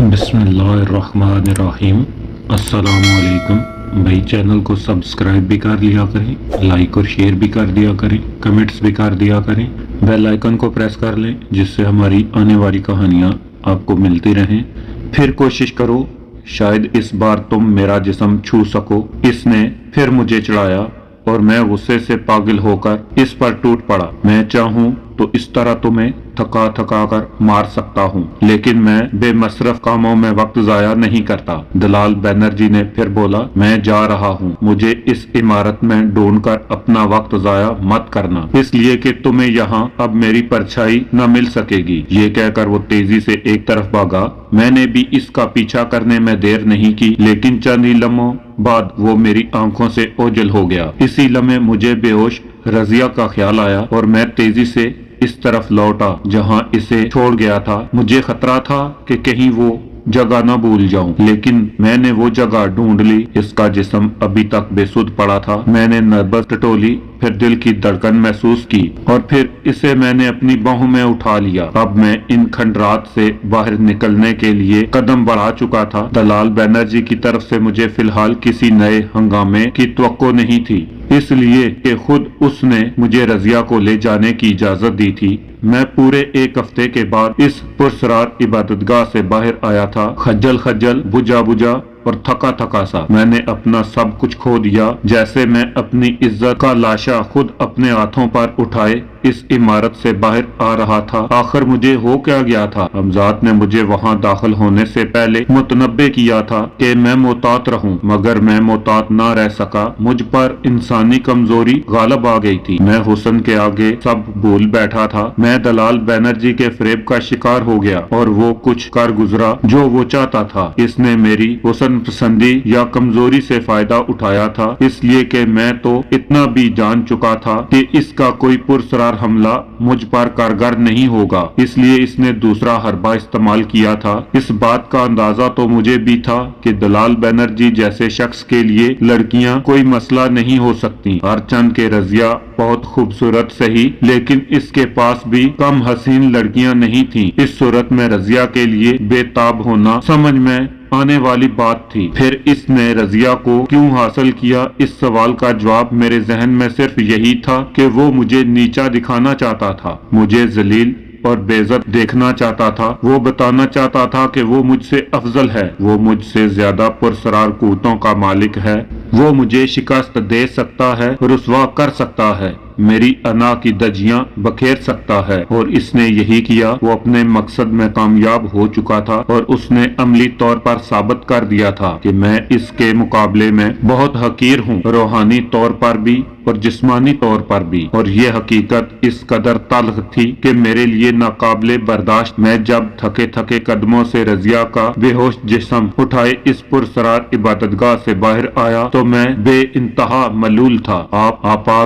बिस्मिल्लाहिर्रहमानिर्रहीम। अस्सलाम वालेकुम भाई। चैनल को सब्सक्राइब भी कर लिया करें, लाइक और शेयर भी कर दिया करें, कमेंट्स भी कर दिया करें, बेल आइकन को प्रेस कर लें जिससे हमारी आने वाली कहानियाँ आपको मिलती रहें। फिर कोशिश करो, शायद इस बार तुम मेरा जिस्म छू सको। इसने फिर मुझे चढ़ाया और मैं गुस्से से पागल होकर इस पर टूट पड़ा। मैं चाहूं तो इस तरह तुम्हें थका थका कर मार सकता हूं, लेकिन मैं बेमसरफ कामों में वक्त जाया नहीं करता। दलाल बनर्जी ने फिर बोला, मैं जा रहा हूं, मुझे इस इमारत में ढूंढकर अपना वक्त जाया मत करना, इसलिए कि तुम्हें यहाँ अब मेरी परछाई न मिल सकेगी। ये कहकर वो तेजी से एक तरफ भागा। मैंने भी इसका पीछा करने में देर नहीं की, लेकिन चंद ही लम्हों बाद वो मेरी आंखों से ओझल हो गया। इसी लम्हे मुझे बेहोश रजिया का ख्याल आया और मैं तेजी से इस तरफ लौटा जहां इसे छोड़ गया था। मुझे खतरा था कि कहीं वो जगह न भूल जाऊं, लेकिन मैंने वो जगह ढूंढ ली। इसका जिस्म अभी तक बेसुध पड़ा था। मैंने नब्ज टटोली, फिर दिल की धड़कन महसूस की और फिर इसे मैंने अपनी बाहों में उठा लिया। अब मैं इन खंडरात से बाहर निकलने के लिए कदम बढ़ा चुका था। दलाल बनर्जी की तरफ से मुझे फिलहाल किसी नए हंगामे की तवक्को नहीं थी, इसलिए कि खुद उसने मुझे रजिया को ले जाने की इजाजत दी थी। मैं पूरे एक हफ्ते के बाद इस पुरसरार इबादतगाह से बाहर आया था, खज्जल खज्जल, बुझा बुझा और थका थका सा। मैंने अपना सब कुछ खो दिया, जैसे मैं अपनी इज्जत का लाशा खुद अपने हाथों पर उठाए इस इमारत से बाहर आ रहा था। आखिर मुझे हो क्या गया था? हमजाद ने मुझे वहां दाखिल होने से पहले मुतनब्बे किया था कि मैं मोहतात रहूं, मगर मैं मोहतात ना रह सका। मुझ पर इंसानी कमजोरी गालब आ गई थी। मैं हुस्न के आगे सब भूल बैठा था। मैं दलाल बनर्जी के फरेब का शिकार हो गया और वो कुछ कर गुजरा जो वो चाहता था। इसने मेरी हुस्न पसंदी या कमजोरी से फायदा उठाया था, इसलिए कि मैं तो इतना भी जान चुका था कि इसका कोई पुरसरार हमला मुझ पर कारगर नहीं होगा, इसलिए इसने दूसरा हरबा इस्तेमाल किया था। इस बात का अंदाजा तो मुझे भी था कि दलाल बनर्जी जैसे शख्स के लिए लड़कियां कोई मसला नहीं हो सकती। हरचंद के रजिया बहुत खूबसूरत सही, लेकिन इसके पास भी कम हसीन लड़कियां नहीं थीं। इस सूरत में रजिया के लिए बेताब होना समझ में आने वाली बात थी। फिर इसने रजिया को क्यों हासिल किया, इस सवाल का जवाब मेरे जहन में सिर्फ यही था कि वो मुझे नीचा दिखाना चाहता था, मुझे जलील और बेइज्जत देखना चाहता था। वो बताना चाहता था कि वो मुझसे अफजल है, वो मुझसे ज्यादा पुरसरार कुव्वतों का मालिक है, वो मुझे शिकस्त दे सकता है, रुसवा कर सकता है, मेरी अना की दजियां बखेर सकता है। और इसने यही किया। वो अपने मकसद में कामयाब हो चुका था और उसने अमली तौर पर साबित कर दिया था कि मैं इसके मुकाबले में बहुत हकीर हूँ, रूहानी तौर पर भी और जिस्मानी तौर पर भी। और ये हकीकत इस कदर तल्ख थी कि मेरे लिए नाकाबिले बर्दाश्त। मैं जब थके थके कदमों से रजिया का बेहोश जिस्म उठाए इस पुरसरार इबादतगाह से बाहर आया तो मैं बेइंतहा मलूल था। आप आ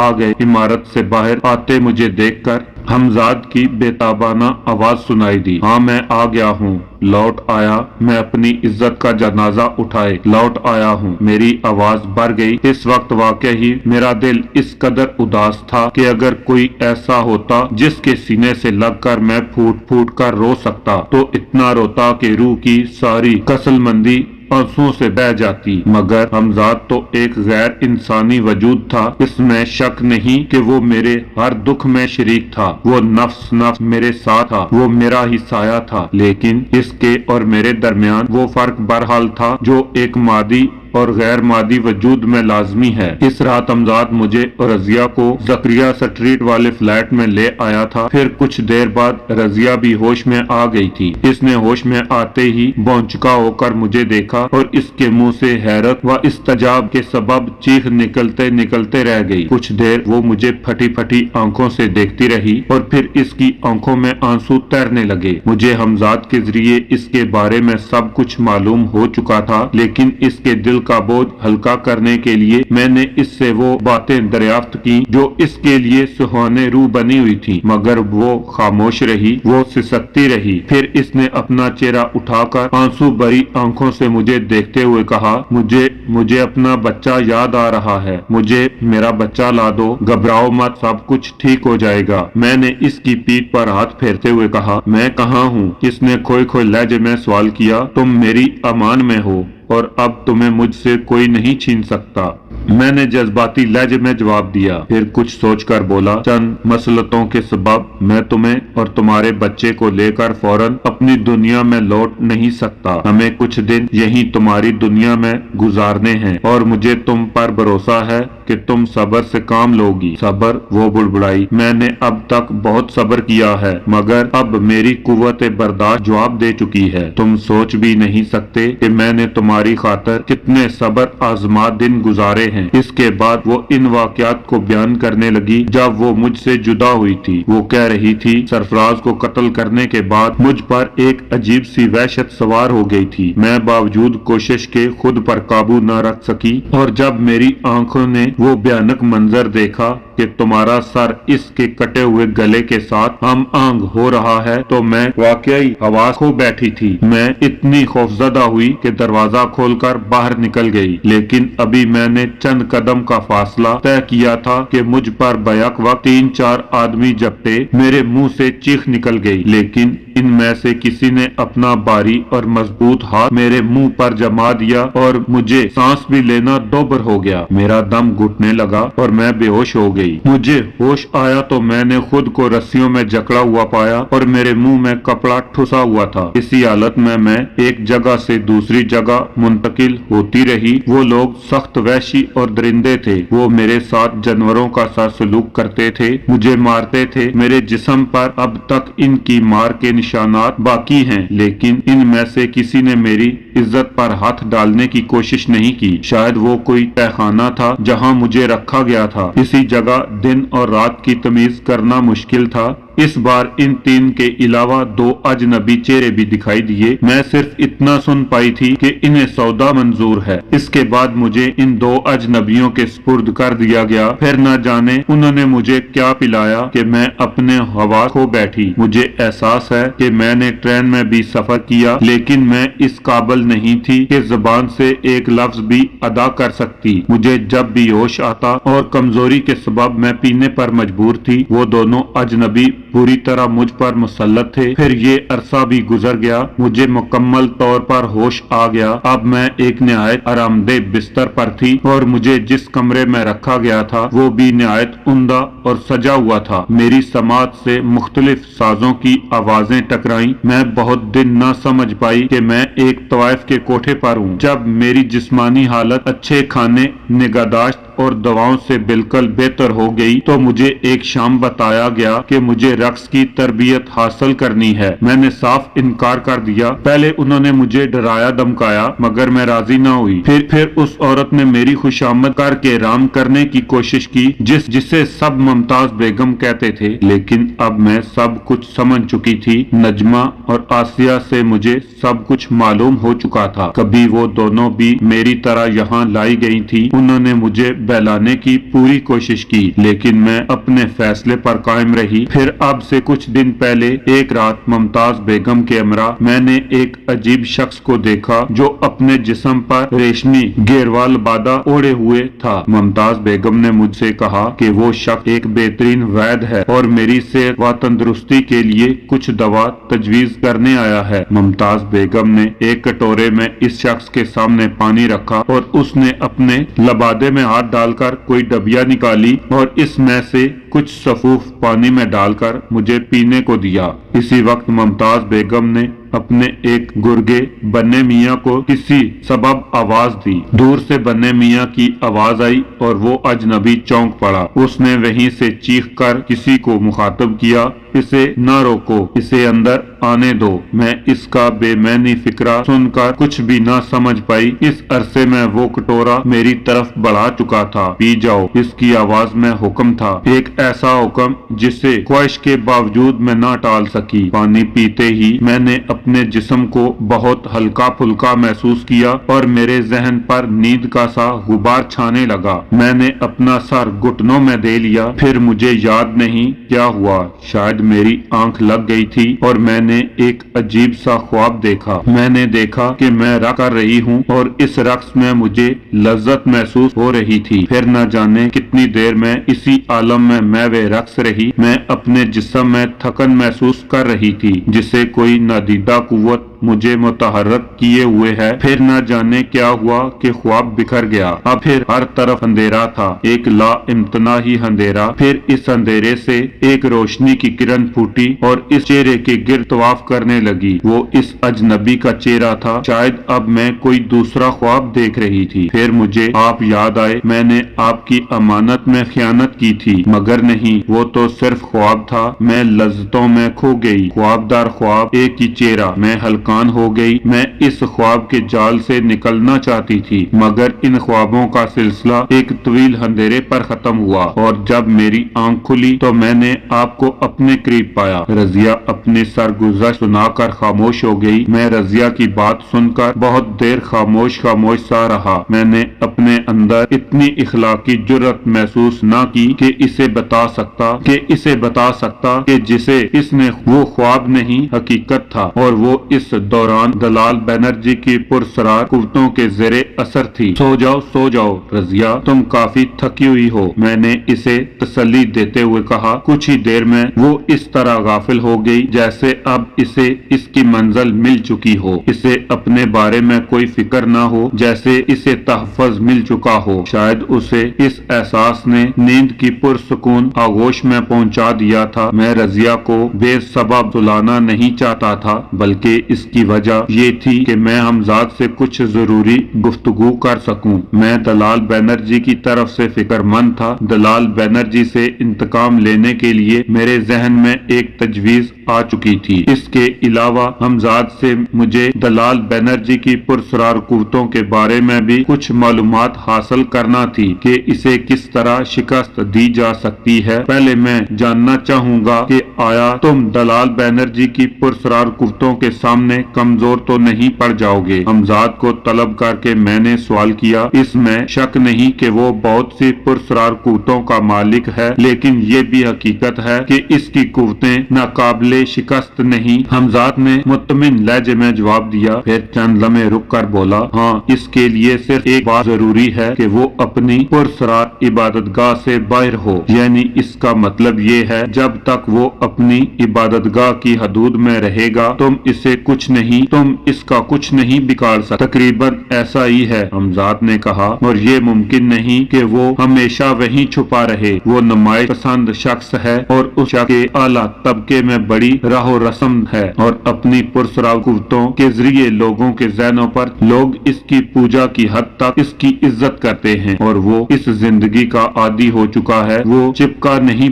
गए। इमारत से बाहर आते मुझे देखकर हमजाद की बेताबाना आवाज सुनाई दी। हाँ, मैं आ गया हूँ, लौट आया। मैं अपनी इज्जत का जनाजा उठाए लौट आया हूँ। मेरी आवाज भर गई। इस वक्त वाकई ही मेरा दिल इस कदर उदास था कि अगर कोई ऐसा होता जिसके सीने से लगकर मैं फूट फूट कर रो सकता तो इतना रोता कि रूह की सारी कसलमंदी आंसुओं से बह जाती। मगर हमजाद तो एक गैर इंसानी वजूद था, इसमें शक नहीं कि वो मेरे हर दुख में शरीक था। वो नफ्स मेरे साथ था, वो मेरा ही साया था, लेकिन इसके और मेरे दरमियान वो फर्क बहरहाल था जो एक मादी और गैर मादी वजूद में लाजमी है। इस रात हमजाद मुझे और रजिया को जकरिया स्ट्रीट वाले फ्लैट में ले आया था। फिर कुछ देर बाद रजिया भी होश में आ गई थी। इसने होश में आते ही भौंचका होकर मुझे देखा और इसके मुंह से हैरत व इस्तजाब के सबब चीख निकलते निकलते रह गई। कुछ देर वो मुझे फटी फटी आंखों से देखती रही और फिर इसकी आंखों में आंसू तैरने लगे। मुझे हमजाद के जरिए इसके बारे में सब कुछ मालूम हो चुका था, लेकिन इसके दिल का बोझ हल्का करने के लिए मैंने इससे वो बातें दरियाफ्त की जो इसके लिए सुहाने रूह बनी हुई थी, मगर वो खामोश रही, वो सिसकती रही। फिर इसने अपना चेहरा उठाकर आंसू भरी आंखों से मुझे देखते हुए कहा, मुझे अपना बच्चा याद आ रहा है, मुझे मेरा बच्चा ला दो, घबराओ मत, सब कुछ ठीक हो जाएगा। मैंने इसकी पीठ पर हाथ फेरते हुए कहा, मैं कहाँ हूँ? इसने खोए खोए लहजे में सवाल किया। तुम मेरी अमान में हो और अब तुम्हें मुझसे कोई नहीं छीन सकता। मैंने जज्बाती लहजे में जवाब दिया, फिर कुछ सोचकर बोला, चंद मसलतों के सबब मैं तुम्हें और तुम्हारे बच्चे को लेकर फौरन अपनी दुनिया में लौट नहीं सकता। हमें कुछ दिन यहीं तुम्हारी दुनिया में गुजारने हैं और मुझे तुम पर भरोसा है कि तुम सब्र से काम लोगी। सब्र? वो बुड़बुड़ाई, मैंने अब तक बहुत सब्र किया है, मगर अब मेरी कुव्वत बर्दाश्त जवाब दे चुकी है। तुम सोच भी नहीं सकते कि मैंने तुम्हारी खातर कितने सब्र आजमा दिन गुजारे हैं। इसके बाद वो इन वाकयात को बयान करने लगी जब वो मुझसे जुदा हुई थी। वो कह रही थी, सरफराज को कत्ल करने के बाद मुझ पर एक अजीब सी वहशत सवार हो गई थी। मैं बावजूद कोशिश के खुद पर काबू न रख सकी और जब मेरी आंखों ने वो भयानक मंजर देखा कि तुम्हारा सर इसके कटे हुए गले के साथ हम आंग हो रहा है, तो मैं वाकई हवास खो बैठी थी। मैं इतनी खौफजदा हुई कि दरवाजा खोलकर बाहर निकल गई, लेकिन अभी मैंने चंद कदम का फासला तय किया था कि मुझ पर बैक वक्त 3-4 आदमी झपटे। मेरे मुंह से चीख निकल गई, लेकिन इनमें से किसी ने अपना भारी और मजबूत हाथ मेरे मुंह पर जमा दिया और मुझे सांस भी लेना दोबर हो गया। मेरा दम घुटने लगा और मैं बेहोश हो गई। मुझे होश आया तो मैंने खुद को रस्सियों में जकड़ा हुआ पाया और मेरे मुंह में कपड़ा ठुसा हुआ था। इसी हालत में मैं एक जगह से दूसरी जगह मुंतकिल होती रही। वो लोग सख्त वहशी और दरिंदे थे। वो मेरे साथ जानवरों का सा सलूक करते थे, मुझे मारते थे। मेरे जिस्म पर अब तक इनकी मार के निशानात बाकी हैं, लेकिन इनमें से किसी ने मेरी इज्जत पर हाथ डालने की कोशिश नहीं की। शायद वो कोई तहखाना था जहां मुझे रखा गया था। इसी जगह दिन और रात की तमीज करना मुश्किल था। इस बार इन 3 के अलावा 2 अजनबी चेहरे भी दिखाई दिए। मैं सिर्फ इतना सुन पाई थी कि इन्हें सौदा मंजूर है। इसके बाद मुझे इन 2 अजनबियों के सुपुर्द कर दिया गया। फिर न जाने उन्होंने मुझे क्या पिलाया कि मैं अपने हवा खो बैठी। मुझे एहसास है कि मैंने ट्रेन में भी सफर किया, लेकिन मैं इस काबिल नहीं थी कि जुबान से एक लफ्ज भी अदा कर सकती। मुझे जब भी होश आता और कमजोरी के सबब मैं पीने पर मजबूर थी, वो दोनों अजनबी पूरी तरह मुझ पर मुसल्लत थे। फिर ये अरसा भी गुजर गया, मुझे मुकम्मल तौर पर होश आ गया। अब मैं एक निहायत आरामदेह बिस्तर पर थी और मुझे जिस कमरे में रखा गया था वो भी निहायत उम्दा और सजा हुआ था। मेरी समात से मुख्तलिफ साजों की आवाजें टकराई। मैं बहुत दिन न समझ पाई कि मैं एक तवाइफ के कोठे पर हूँ। जब मेरी जिस्मानी हालत अच्छे खाने, निगाहदाश्त और दवाओं से बिल्कुल बेहतर हो गई तो मुझे एक शाम बताया गया कि मुझे रक्स की तरबियत हासिल करनी है। मैंने साफ इनकार कर दिया। पहले उन्होंने मुझे डराया धमकाया, मगर मैं राजी न हुई। फिर उस औरत ने मेरी खुशामद करके राम करने की कोशिश की जिसे सब मुमताज बेगम कहते थे, लेकिन अब मैं सब कुछ समझ चुकी थी। नजमा और आसिया से मुझे सब कुछ मालूम हो चुका था। कभी वो दोनों भी मेरी तरह यहाँ लाई गई थी। उन्होंने मुझे बहलाने की पूरी कोशिश की, लेकिन मैं अपने फैसले पर कायम रही। फिर अब से कुछ दिन पहले एक रात मुमताज बेगम के हमरा मैंने एक अजीब शख्स को देखा जो अपने जिस्म पर रेशमी घेरवाल बादा ओढ़े हुए था। मुमताज बेगम ने मुझसे कहा कि वो शख्स एक बेहतरीन वैद्य है और मेरी सेहत व तंदुरुस्ती के लिए कुछ दवा तजवीज करने आया है। मुमताज बेगम ने एक कटोरे में इस शख्स के सामने पानी रखा और उसने अपने लबादे में हाथ डालकर कोई डबिया निकाली और इसमें से कुछ सफूफ पानी में डालकर मुझे पीने को दिया। इसी वक्त मुमताज बेगम ने अपने एक गुर्गे बन्ने मियाँ को किसी सबब आवाज दी। दूर से बन्ने मियाँ की आवाज आई और वो अजनबी चौंक पड़ा। उसने वहीं से चीख कर किसी को मुखातब किया, इसे न रोको, इसे अंदर आने दो। मैं इसका बेमैनी फिक्रा सुनकर कुछ भी ना समझ पाई। इस अरसे में वो कटोरा मेरी तरफ बढ़ा चुका था। पी जाओ, इसकी आवाज में हुक्म था, एक ऐसा हुक्म जिसे ख्वाहिश के बावजूद मैं ना टाल सकी। पानी पीते ही मैंने अपने जिस्म को बहुत हल्का फुल्का महसूस किया और मेरे जहन पर नींद का सा गुबार छाने लगा। मैंने अपना सर घुटनों में दे लिया। फिर मुझे याद नहीं क्या हुआ, शायद मेरी आंख लग गई थी और मैंने एक अजीब सा ख्वाब देखा। मैंने देखा कि मैं रक़्स कर रही हूँ और इस रक़्स में मुझे लज्जत महसूस हो रही थी। फिर न जाने कितनी देर में इसी आलम में मैं वे रक़्स रही। मैं अपने जिस्म में थकन महसूस कर रही थी जिसे कोई नादीदा कुव्वत मुझे मुतहर्रिक किए हुए है। फिर न जाने क्या हुआ कि ख्वाब बिखर गया। अब फिर हर तरफ अंधेरा था, एक ला इम्तना ही अंधेरा। फिर इस अंधेरे से एक रोशनी की किरण फूटी और इस चेहरे के गिर्द तवाफ करने लगी। वो इस अजनबी का चेहरा था। शायद अब मैं कोई दूसरा ख्वाब देख रही थी। फिर मुझे आप याद आए। मैंने आपकी अमानत में खयानत की थी, मगर नहीं, वो तो सिर्फ ख्वाब था। मैं लज्जतों में खो गई। ख्वाबदार ख्वाब, एक ही चेहरा। मैं हल्कान हो गई। मैं इस ख्वाब के जाल से निकलना चाहती थी, मगर इन ख्वाबों का सिलसिला एक तवील अंधेरे पर खत्म हुआ और जब मेरी आंख खुली तो मैंने आपको अपने करीब पाया। रजिया अपने सरगुज़र सुनाकर खामोश हो गई। मैं रजिया की बात सुनकर बहुत देर खामोश खामोश सा रहा। मैंने अपने अंदर इतनी इखलाकी जुर्रत महसूस न की कि इसे बता सकता कि जिसे इसने वो ख्वाब नहीं हकीकत था और वो इस दौरान दलाल बनर्जी की पुरसरार कुव्वतों के ज़ेरे असर थी। सो जाओ रजिया, तुम काफी थकी हुई हो, मैंने इसे तसल्ली देते हुए कहा। कुछ ही देर में वो इस तरह गाफिल हो गई जैसे अब इसे इसकी मंजिल मिल चुकी हो, इसे अपने बारे में कोई फिक्र न हो, जैसे इसे तहफ़्फ़ुज़ मिल चुका हो। शायद उसे इस एहसास ने नींद की पुरसुकून आगोश में पहुंचा दिया था। मैं रजिया को बेसबब सुलाना नहीं चाहता था, बल्कि इसकी वजह ये थी कि मैं हमजाद से कुछ जरूरी गुफ्तगू कर सकूं। मैं दलाल बनर्जी की तरफ से फिक्रमंद था। दलाल बनर्जी से इंतकाम लेने के लिए मेरे जहन में एक तजवीज आ चुकी थी। इसके अलावा हमजाद से मुझे दलाल बनर्जी की पुरसरार कुव्वतों के बारे में भी कुछ मालूमात हासिल करना थी कि इसे किस तरह शिकस्त दी जा सकती है। पहले मैं जानना चाहूँगा कि आया तुम दलाल बनर्जी की पुरसरार कुव्वतों के सामने कमजोर तो नहीं पड़ जाओगे? हमजाद को तलब करके मैंने सवाल किया। इसमें शक नहीं कि वो बहुत सी पुरसरार कुव्वतों का मालिक है, लेकिन ये भी हकीकत है कि इसकी कुव्वतें नाकाबिले शिकस्त नहीं। हमजाद ने मुतमिन लहजे में जवाब दिया। फिर चंद लम्हे रुक कर बोला, हाँ, इसके लिए सिर्फ एक बात जरूरी है कि वो अपनी पुरसरार इबादतगाह से बाहर हो। यानी इसका मतलब ये है जब तक वो अपनी इबादतगाह की हदूद में रहेगा तुम इसका कुछ नहीं बिगाड़ सकते। तकरीबन ऐसा ही है, हमजाद ने कहा, और ये मुमकिन नहीं कि वो हमेशा वहीं छुपा रहे। वो नमाइश पसंद शख्स है और उस शख्स के आला तबके में बड़ी राहो रस्म है और अपनी पुरसरार कुव्वतों के जरिए लोगों के ज़हनों पर लोग इसकी पूजा की हद तक इसकी इज्जत करते हैं और वो इस जिंदगी का आदी हो चुका है। वो चिपका नहीं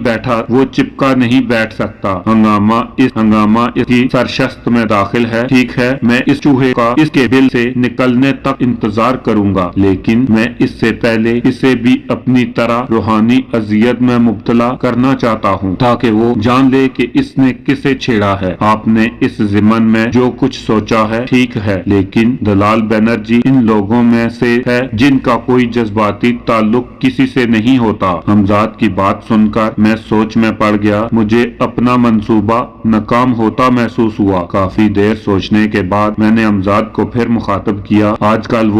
बैठ सकता। हंगामा इसकी सरशस्त में दाखिल है। ठीक है, मैं इस चूहे का इसके बिल से निकलने तक इंतजार करूंगा, लेकिन मैं इससे पहले इसे भी अपनी तरह रूहानी अजियत में मुब्तला करना चाहता हूँ ताकि वो जान ले कि इसने किसे छेड़ा है। आपने इस ज़िमन में जो कुछ सोचा है ठीक है, लेकिन दलाल बनर्जी इन लोगों में से है जिनका कोई जज्बाती ताल्लुक किसी से नहीं होता। हमजाद की बात सुनकर मैं सोच में पड़ गया। मुझे अपना मंसूबा नाकाम होता महसूस हुआ। काफी देर सोचने के बाद मैंने हमजाद को फिर मुखातब किया। आजकल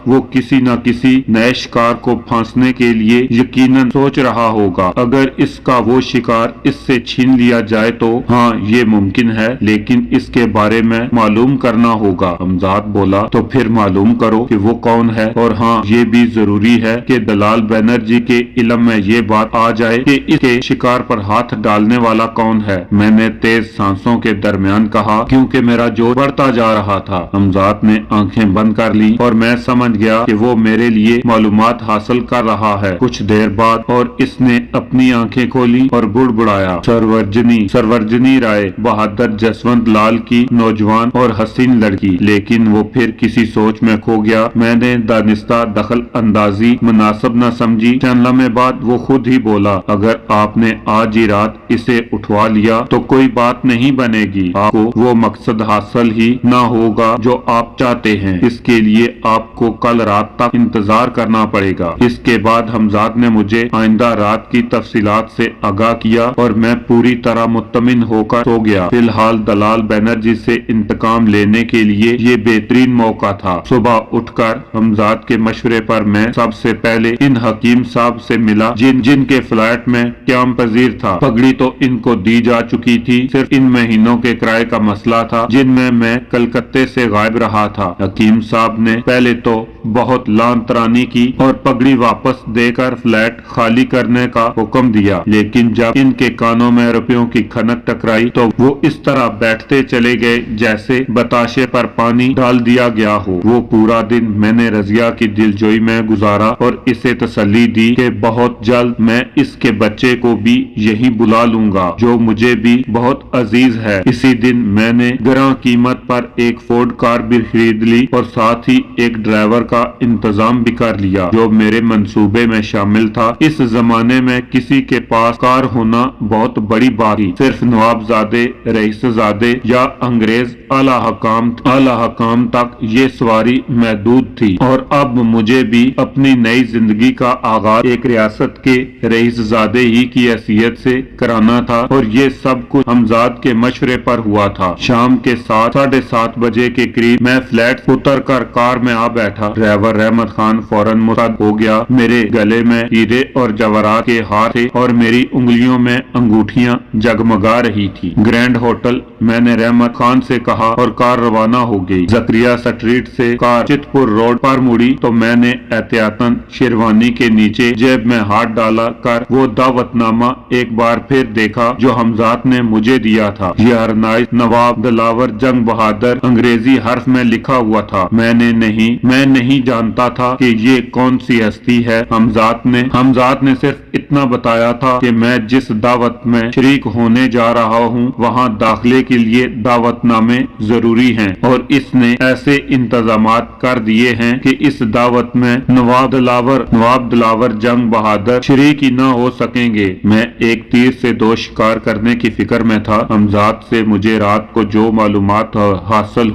वो किसी न किसी नए शिकार को फांसने के लिए यकीनन सोच रहा होगा। अगर इसका वो शिकार इससे छीन लिया जाए तो हाँ, ये मुमकिन है, लेकिन इसके बारे में मालूम करना होगा। हमजाद बोला, तो फिर मालूम करो कि वो कौन है, और हाँ, ये भी जरूरी है कि दलाल बनर्जी के इल्म में ये बात आ जाए कि इसके शिकार पर हाथ डालने वाला कौन है। मैंने तेज सांसों के दरमियान कहा, क्योंकि मेरा जोर बढ़ता जा रहा था। हमजाद ने आंखें बंद कर ली और मैं समझ गया कि वो मेरे लिए मालूमात हासिल कर रहा है। कुछ देर बाद और इसने अपनी आंखें खोली और बुड़बुड़ाया, सरवरजनी, नहीं, सरवर्जनी राय बहादुर जसवंत लाल की नौजवान और हसीन लड़की। लेकिन वो फिर किसी सोच में खो गया। मैंने दानिस्ता दखल अंदाजी मुनासिब न समझी। चंद लम्हे बाद वो खुद ही बोला, अगर आपने आज ही रात इसे उठवा लिया तो कोई बात नहीं बनेगी, आपको वो मकसद हासिल ही ना होगा जो आप चाहते हैं। इसके लिए आपको कल रात तक इंतजार करना पड़ेगा। इसके बाद हमजाद ने मुझे आइंदा रात की तफसीलात से आगाह किया और मैं पूरी तरह मुत्तमिन होकर सो गया। फिलहाल दलाल बनर्जी से इंतकाम लेने के लिए ये बेहतरीन मौका था। सुबह उठकर हमजाद के मशवरे पर मैं सबसे पहले इन हकीम साहब से मिला जिनके फ्लैट में क्याम पजीर था। पगड़ी तो इनको दी जा चुकी थी, सिर्फ इन महीनों के किराए का मसला था जिनमें मैं कलकत्ते से गायब रहा था। हकीम साहब ने पहले तो बहुत लानतरानी की और पगड़ी वापस देकर फ्लैट खाली करने का हुक्म दिया, लेकिन जब इनके कानों में रुपयों की खनक टकराई तो वो इस तरह बैठते चले गए जैसे बताशे पर पानी डाल दिया गया हो। वो पूरा दिन मैंने रजिया की दिलजोई में गुजारा और इसे तसल्ली दी कि बहुत जल्द मैं इसके बच्चे को भी यही बुला लूंगा जो मुझे भी बहुत अजीज है। इसी दिन मैंने गरां कीमत पर एक फोर्ड कार भी खरीद ली और साथ ही एक ड्राइवर का इंतजाम भी कर लिया जो मेरे मंसूबे में शामिल था। इस जमाने में किसी के पास कार होना बहुत बड़ी बात थी। सिर्फ नवाबजादे, रईसजादे या अंग्रेज आला हकाम तक ये सवारी महदूद थी और अब मुझे भी अपनी नई जिंदगी का आगाज एक रियासत के रईसजादे ही की हैसियत से कराना था और ये सब कुछ हमजाद के मशवरे पर हुआ था। शाम के 7:30 बजे के करीब मैं फ्लैट उतर कर कार में आ बैठा। ड्राइवर रहमत खान फौरन मुस्तैद हो गया। मेरे गले में हीरे और जवाहरात के हार थे और मेरी उंगलियों में अंगूठियां जगमगा रही थी। ग्रैंड होटल मैंने रहमत खान से कहा और कार रवाना हो गई। जकरिया स्ट्रीट से कार चितपुर रोड पर मुड़ी तो मैंने एहतियातन शेरवानी के नीचे जेब में हाथ डाला कर वो दावतनामा एक बार फिर देखा जो हमजाद ने मुझे दिया था। ये हरनाइश नवाब दिलावर जंग बहादुर अंग्रेजी हर्फ में लिखा हुआ था। मैं नहीं जानता था कि ये कौन सी हस्ती है। हमजाद ने सिर्फ इतना बताया था कि मैं जिस दावत में शरीक होने जा रहा हूँ वहाँ दाखिले के लिए दावतनामे जरूरी हैं और इसने ऐसे इंतजामात कर दिए हैं कि इस दावत में नवाब दिलावर जंग बहादुर शरीक ही न हो सकेंगे। मैं एक तीर से दो शिकार करने की फिक्र में था। हमजाद से मुझे रात को जो मालूमात हासिल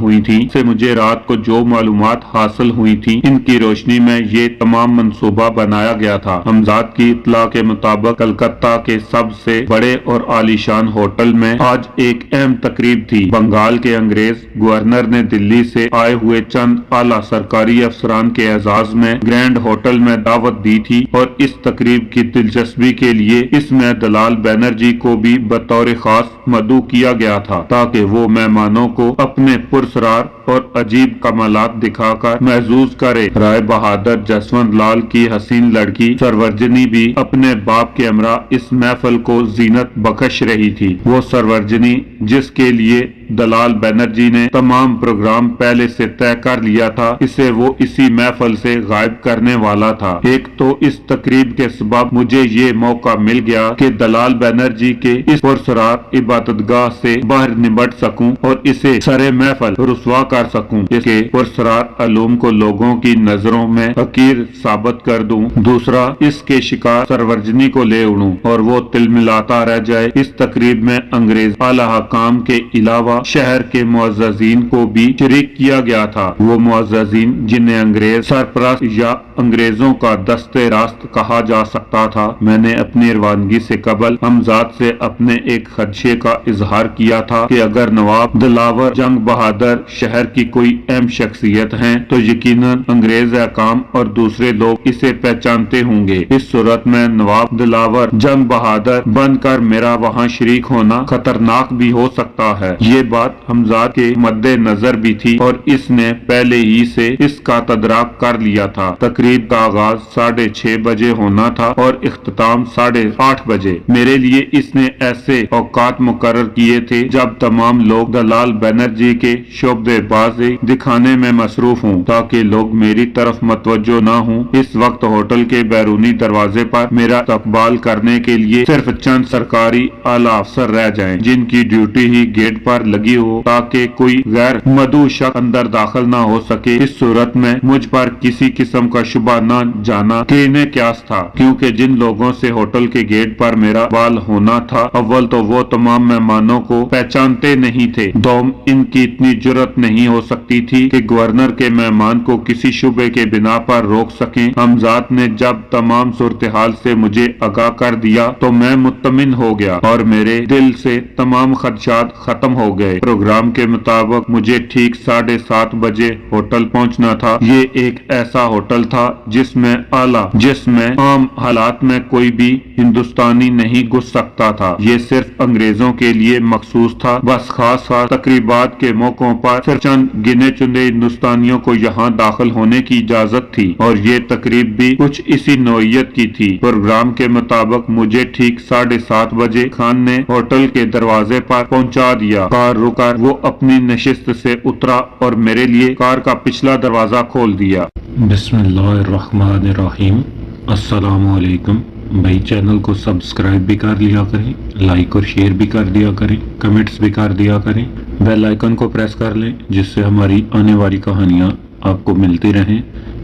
हुई थी इनकी रोशनी में ये तमाम मंसूबा बनाया गया था। हमजाद की इत्तला के मुताबिक कलकत्ता के सबसे बड़े और आलीशान होटल में आज एक अहम तकरीब थी। बंगाल के अंग्रेज गवर्नर ने दिल्ली से आए हुए चंद आला सरकारी अफसरान के एजाज में ग्रैंड होटल में दावत दी थी और इस तकरीब की दिलचस्पी के लिए इसमें दलाल बनर्जी को भी बतौर खास मदऊ किया गया था ताकि वो मेहमानों को अपने पुरसरार और अजीब कमालात दिखाकर महजूज करे। राय बहादुर जसवंत लाल की हसीन लड़की सरवर्जनी भी अपने बाप के हमरा इस महफिल को जीनत बख्श रही थी। वो सरवर्जनी जिसके लिए दलाल बनर्जी ने तमाम प्रोग्राम पहले से तय कर लिया था, इसे वो इसी महफिल से गायब करने वाला था। एक तो इस तकरीब के सबब मुझे ये मौका मिल गया कि दलाल बनर्जी के इस पुरसरार इबादतगाह से बाहर निबट सकूं और इसे सरे महफिल रुसवा कर सकूं। इसके पुरसरार अलूम को लोगों की नजरों में हकीर साबित कर दूं। दूसरा, इसके शिकार सरवर्जनी को ले उड़ूं और वो तिलमिलाता रह जाए। इस तकरीब में अंग्रेज आला हकाम के अलावा शहर के मुअज़्ज़ज़ीन को भी शरीक किया गया था। वो मुअज़्ज़ज़ीन जिन्हें अंग्रेज सरपरस्त या अंग्रेजों का दस्ते रास्त कहा जा सकता था। मैंने अपनी रवानगी से कबल हमजाद से अपने एक खदशे का इजहार किया था कि अगर नवाब दिलावर जंग बहादुर शहर की कोई अहम शख्सियत है तो यकीनन अंग्रेज हकाम और दूसरे लोग इसे पहचानते होंगे। इस सूरत में नवाब दिलावर जंग बहादुर बनकर मेरा वहाँ शरीक होना खतरनाक भी हो सकता है। ये बात हमजाद के मद्दे नजर भी थी और इसने पहले ही से इसका तदराक कर लिया था। तकरीब का आगाज 6:30 बजे होना था और इख्तिताम 8:30 बजे। मेरे लिए इसने ऐसे औकात मुकर्रर किए थे जब तमाम लोग दलाल बनर्जी के शोबदेबाजी दिखाने में मसरूफ हूँ, ताकि लोग मेरी तरफ मतवज्जो न हों। इस वक्त होटल के बैरूनी दरवाजे पर मेरा इस्तकबाल करने के लिए सिर्फ चंद सरकारी आला अफसर रह जाएं, जिनकी ड्यूटी ही गेट पर लगी हो, ताकि कोई गैर मदऊ शख्स अंदर दाखिल न हो सके। इस सूरत में मुझ पर किसी किस्म का शुबा न जाना कीने क्यास था, क्योंकि जिन लोगों से होटल के गेट पर मेरा बाल होना था, अव्वल तो वो तमाम मेहमानों को पहचानते नहीं थे, दोम इनकी इतनी जुर्रत नहीं हो सकती थी कि गवर्नर के मेहमान को किसी शुबे के बिना पर रोक सकें। हमजाद ने जब तमाम सूरत-ए-हाल से मुझे आगाह कर दिया तो मैं मुत्तमिन हो गया और मेरे दिल से तमाम खदशात खत्म हो गए। प्रोग्राम के मुताबिक मुझे ठीक 7:30 बजे होटल पहुंचना था। ये एक ऐसा होटल था जिसमें आम हालात में कोई भी हिंदुस्तानी नहीं घुस सकता था। ये सिर्फ अंग्रेजों के लिए मखसूस था। बस खास तकरीबात के मौकों पर सिर्फ चंद गिने चुने हिंदुस्तानियों को यहाँ दाखिल होने की इजाजत थी और ये तकरीब भी कुछ इसी नौइयत की थी। प्रोग्राम के मुताबिक मुझे ठीक 7:30 बजे खान ने होटल के दरवाजे पर पहुंचा दिया। कार रुकर वो अपनी नशिस्त से उतरा और मेरे लिए कार का पिछला दरवाजा खोल दिया। बिस्मिल्लाहिर्रहमानिर्रहीम। अस्सलामु अलैकुम। भाई चैनल को सब्सक्राइब भी कर लिया करें, लाइक और शेयर भी कर दिया करें, कमेंट्स भी कर दिया करें, बेल आइकन को प्रेस कर लें, जिससे हमारी आने वाली कहानियां आपको मिलती रहें।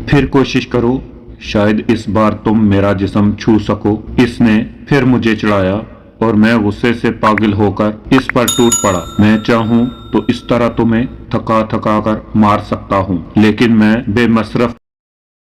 फिर कोशिश करो, शायद इस बार तुम मेरा जिस्म छू सको। इसने फिर मुझे चढ़ाया और मैं गुस्से से पागल होकर इस पर टूट पड़ा। मैं चाहूं तो इस तरह तुम्हें थका थका कर मार सकता हूं, लेकिन मैं बेमसरफ